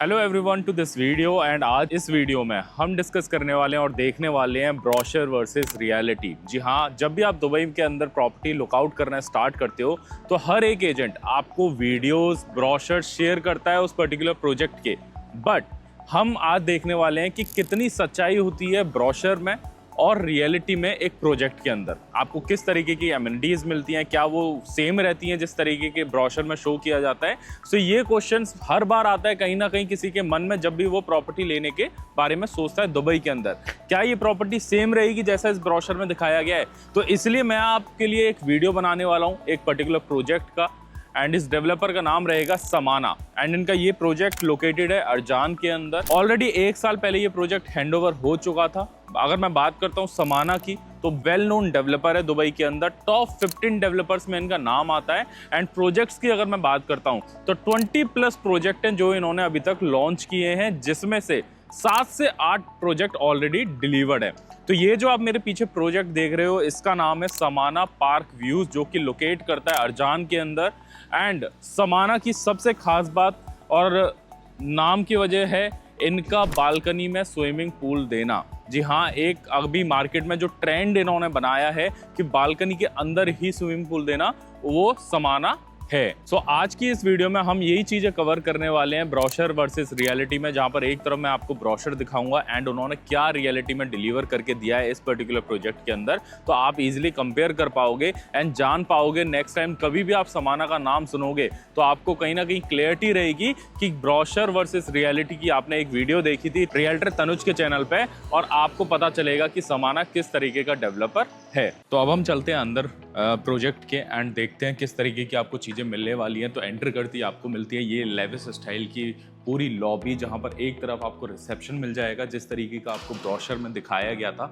Hello everyone to this video and आज इस video में हम डिस्कस करने वाले हैं और देखने वाले हैं ब्रोशर वर्सेस रियलिटी। जी हाँ, जब भी आप दुबई के अंदर प्रॉपर्टी लुकआउट करना स्टार्ट करते हो तो हर एक एजेंट आपको वीडियोस ब्रोशर शेयर करता है उस पर्टिकुलर प्रोजेक्ट के। बट हम आज देखने वाले हैं कि कितनी सच्चाई होती है ब्रोशर में और रियलिटी में एक प्रोजेक्ट के अंदर। आपको किस तरीके की एमिनिटीज़ मिलती हैं, क्या वो सेम रहती हैं जिस तरीके के ब्रोशर में शो किया जाता है। सो ये क्वेश्चंस हर बार आता है कहीं ना कहीं किसी के मन में जब भी वो प्रॉपर्टी लेने के बारे में सोचता है दुबई के अंदर, क्या ये प्रॉपर्टी सेम रहेगी जैसा इस ब्रोशर में दिखाया गया है। तो इसलिए मैं आपके लिए एक वीडियो बनाने वाला हूँ एक पर्टिकुलर प्रोजेक्ट का, एंड इस डेवलपर का नाम रहेगा समाना। एंड इनका ये प्रोजेक्ट लोकेटेड है अरजान के अंदर। ऑलरेडी 1 साल पहले ये प्रोजेक्ट हैंडओवर हो चुका था। अगर मैं बात करता हूँ समाना की तो वेल नोन डेवलपर है दुबई के अंदर, टॉप 15 डेवलपर्स में इनका नाम आता है। एंड प्रोजेक्ट्स की अगर मैं बात करता हूँ तो 20+ प्रोजेक्ट हैं जो इन्होंने अभी तक लॉन्च किए हैं, जिसमें से 7 से 8 प्रोजेक्ट ऑलरेडी डिलीवर्ड है। तो ये जो आप मेरे पीछे प्रोजेक्ट देख रहे हो इसका नाम है समाना पार्क व्यूज, जो कि लोकेट करता है अरजान के अंदर। एंड समाना की सबसे खास बात और नाम की वजह है इनका बालकनी में स्विमिंग पूल देना। जी हाँ, एक अभी मार्केट में जो ट्रेंड इन्होंने बनाया है कि बालकनी के अंदर ही स्विमिंग पूल देना, वो समाना है। सो आज की इस वीडियो में हम यही चीज़ें कवर करने वाले हैं ब्रोशर वर्सेस रियलिटी में, जहाँ पर एक तरफ मैं आपको ब्रोशर दिखाऊंगा एंड उन्होंने क्या रियलिटी में डिलीवर करके दिया है इस पर्टिकुलर प्रोजेक्ट के अंदर। तो आप इजीली कंपेयर कर पाओगे एंड जान पाओगे नेक्स्ट टाइम कभी भी आप समाना का नाम सुनोगे तो आपको कहीं ना कहीं क्लियरिटी रहेगी कि ब्रोशर वर्सेस रियलिटी की आपने एक वीडियो देखी थी रियल्टर तनुज के चैनल पे, और आपको पता चलेगा कि समाना किस तरीके का डेवलपर है। तो अब हम चलते हैं अंदर प्रोजेक्ट के एंड देखते हैं किस तरीके की आपको चीज़ें मिलने वाली हैं। तो एंटर करती आपको मिलती है ये लेविस स्टाइल की पूरी लॉबी, जहाँ पर एक तरफ आपको रिसेप्शन मिल जाएगा जिस तरीके का आपको ब्रोशर में दिखाया गया था।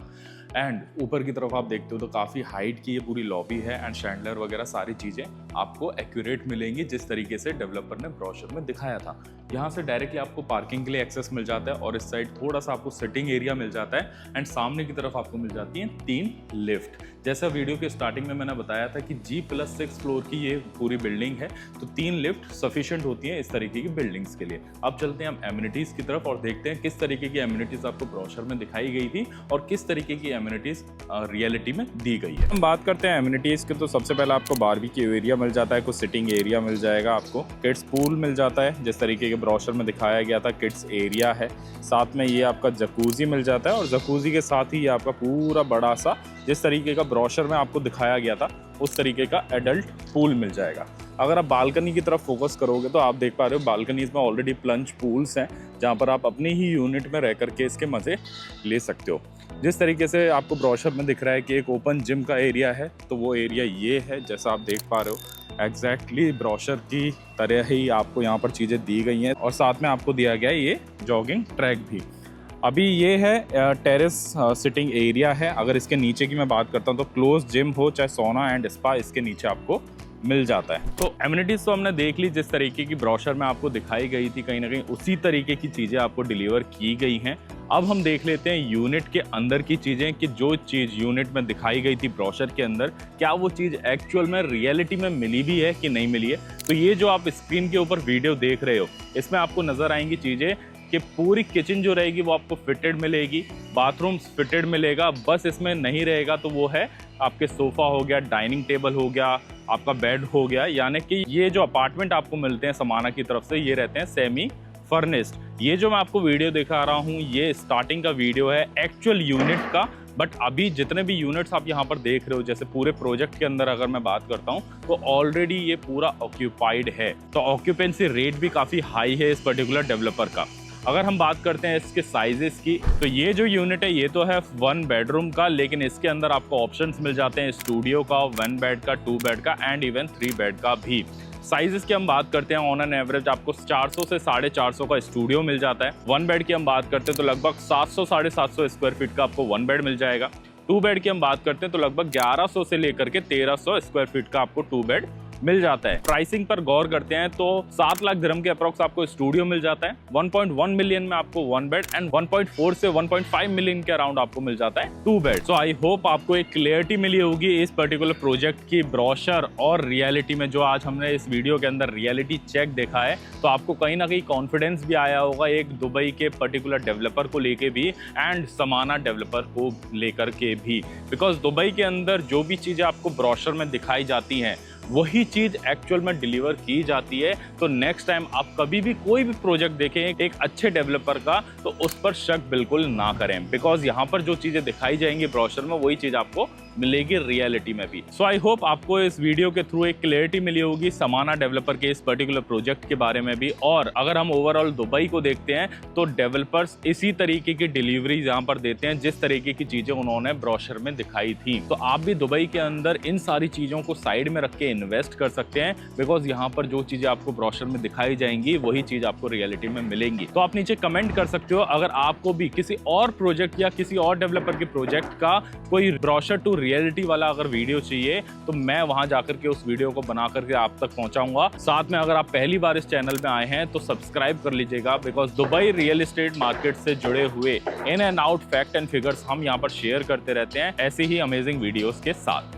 एंड ऊपर की तरफ आप देखते हो तो काफ़ी हाइट की ये पूरी लॉबी है एंड शैंडलर वगैरह सारी चीज़ें आपको एक्यूरेट मिलेंगी जिस तरीके से डेवलपर ने ब्रोशर में दिखाया था। यहाँ से डायरेक्टली आपको पार्किंग के लिए एक्सेस मिल जाता है और इस साइड थोड़ा सा आपको सिटिंग एरिया मिल जाता है। एंड सामने की तरफ आपको मिल जाती हैं 3 लिफ्ट। जैसा वीडियो के स्टार्टिंग में मैंने बताया था कि G+6 फ्लोर की ये पूरी बिल्डिंग है, तो 3 लिफ्ट सफिशिएंट होती हैं इस तरीके की बिल्डिंग्स के लिए। अब चलते हैं हम एमिनिटीज़ की तरफ और देखते हैं किस तरीके की एमिनिटीज़ आपको ब्रोशर में दिखाई गई थी और किस तरीके की एमिनिटीज़ रियलिटी में दी गई है। हम बात करते हैं एमिनिटीज़ की तो सबसे पहले आपको बारबेक्यू एरिया मिल जाता है, कुछ सिटिंग एरिया मिल जाएगा, आपको किड्स पूल मिल जाता है जिस तरीके के ब्रोशर में दिखाया गया था, किड्स एरिया है। साथ में ये आपका जकूज़ी मिल जाता है और जकूज़ी के साथ ही ये आपका पूरा बड़ा सा जिस तरीके का ब्रोशर में आपको दिखाया गया था उस तरीके का एडल्ट पूल मिल जाएगा। अगर आप बालकनी की तरफ फोकस करोगे तो आप देख पा रहे हो बालकनीज में ऑलरेडी प्लंज पूल्स हैं जहाँ पर आप अपनी ही यूनिट में रह करके इसके मज़े ले सकते हो। जिस तरीके से आपको ब्रोशर में दिख रहा है कि एक ओपन जिम का एरिया है, तो वो एरिया ये है जैसा आप देख पा रहे हो। एग्जैक्टली ब्रोशर की तरह ही आपको यहाँ पर चीज़ें दी गई हैं और साथ में आपको दिया गया है ये जॉगिंग ट्रैक भी। अभी ये है टेरेस सिटिंग एरिया है। अगर इसके नीचे की मैं बात करता हूँ तो क्लोज जिम हो चाहे सोना एंड स्पा इसके नीचे आपको मिल जाता है। तो एमिनिटीज़ तो हमने देख ली जिस तरीके की ब्रोशर में आपको दिखाई गई थी, कहीं ना कहीं उसी तरीके की चीज़ें आपको डिलीवर की गई हैं। अब हम देख लेते हैं यूनिट के अंदर की चीज़ें कि जो चीज़ यूनिट में दिखाई गई थी ब्रोशर के अंदर, क्या वो चीज़ एक्चुअल में रियलिटी में मिली भी है कि नहीं मिली है। तो ये जो आप स्क्रीन के ऊपर वीडियो देख रहे हो इसमें आपको नज़र आएंगी चीज़ें कि पूरी किचन जो रहेगी वो आपको फिटेड मिलेगी, बाथरूम फिटेड मिलेगा। बस इसमें नहीं रहेगा तो वो है आपके सोफ़ा हो गया, डाइनिंग टेबल हो गया, आपका बेड हो गया। यानी कि ये जो अपार्टमेंट आपको मिलते हैं समाना की तरफ से ये रहते हैं सेमी फर्निश्ड। ये जो मैं आपको वीडियो दिखा रहा हूँ ये स्टार्टिंग का वीडियो है एक्चुअल यूनिट का। बट अभी जितने भी यूनिट्स आप यहाँ पर देख रहे हो, जैसे पूरे प्रोजेक्ट के अंदर अगर मैं बात करता हूँ तो ऑलरेडी ये पूरा ऑक्यूपाइड है, तो ऑक्यूपेंसी रेट भी काफ़ी हाई है इस पर्टिकुलर डेवलपर का। अगर हम बात करते हैं इसके साइजेस की तो ये जो यूनिट है ये तो है 1 बेडरूम का, लेकिन इसके अंदर आपको ऑप्शंस मिल जाते हैं स्टूडियो का, 1 बेड का, 2 बेड का एंड इवन 3 बेड का भी। साइजेस की हम बात करते हैं ऑन एन एवरेज आपको 400 से 450 का स्टूडियो मिल जाता है। 1 बेड की हम बात करते हैं तो लगभग 700-750 स्क्वायर फीट का आपको 1 बेड मिल जाएगा। 2 बेड की हम बात करते हैं तो लगभग 1100 से लेकर के 1300 स्क्वायर फीट का आपको 2 बेड मिल जाता है। प्राइसिंग पर गौर करते हैं तो 7 लाख दिरहम के अप्रॉक्स आपको स्टूडियो मिल जाता है। 1.1 मिलियन में आपको 1 बेड एंड 1.4 से 1.5 मिलियन के अराउंड आपको मिल जाता है 2 बेड। सो आई होप आपको एक क्लियरिटी मिली होगी इस पर्टिकुलर प्रोजेक्ट की ब्रोशर और रियलिटी में। जो आज हमने इस वीडियो के अंदर रियलिटी चेक देखा है तो आपको कहीं ना कहीं कॉन्फिडेंस भी आया होगा एक दुबई के पर्टिकुलर डेवलपर को लेके भी एंड समाना डेवलपर को लेकर के भी, बिकॉज दुबई के अंदर जो भी चीज़ें आपको ब्रोशर में दिखाई जाती हैं वही चीज एक्चुअल में डिलीवर की जाती है। तो नेक्स्ट टाइम आप कभी भी कोई भी प्रोजेक्ट देखें एक अच्छे डेवलपर का तो उस पर शक बिल्कुल ना करें, बिकॉज यहाँ पर जो चीजें दिखाई जाएंगी ब्रोशर में वही चीज आपको मिलेगी रियलिटी में भी। सो आई होप आपको इस वीडियो के थ्रू एक क्लियरिटी मिली होगी समाना डेवलपर के इस पर्टिकुलर प्रोजेक्ट के बारे में भी। और अगर हम ओवरऑल दुबई को देखते हैं तो डेवलपर्स इसी तरीके की डिलीवरी यहाँ पर देते हैं जिस तरीके की चीजें उन्होंने ब्रोशर में दिखाई थी। तो आप भी दुबई के अंदर इन सारी चीजों को साइड में रख के इन्वेस्ट कर सकते हैं, बिकॉज यहाँ पर जो चीजें आपको ब्रोशर में दिखाई जाएंगी वही चीज आपको रियलिटी में मिलेंगी। तो आप नीचे कमेंट कर सकते हो अगर आपको भी किसी और प्रोजेक्ट या किसी और डेवलपर के प्रोजेक्ट का कोई ब्रोशर टू रियलिटी वाला अगर वीडियो चाहिए तो मैं वहां जाकर के उस वीडियो को बना करके आप तक पहुंचाऊंगा। साथ में अगर आप पहली बार इस चैनल में आए हैं तो सब्सक्राइब कर लीजिएगा, because Dubai real estate market से जुड़े हुए in and out fact and figures हम यहाँ पर शेयर करते रहते हैं ऐसे ही अमेजिंग वीडियोस के साथ।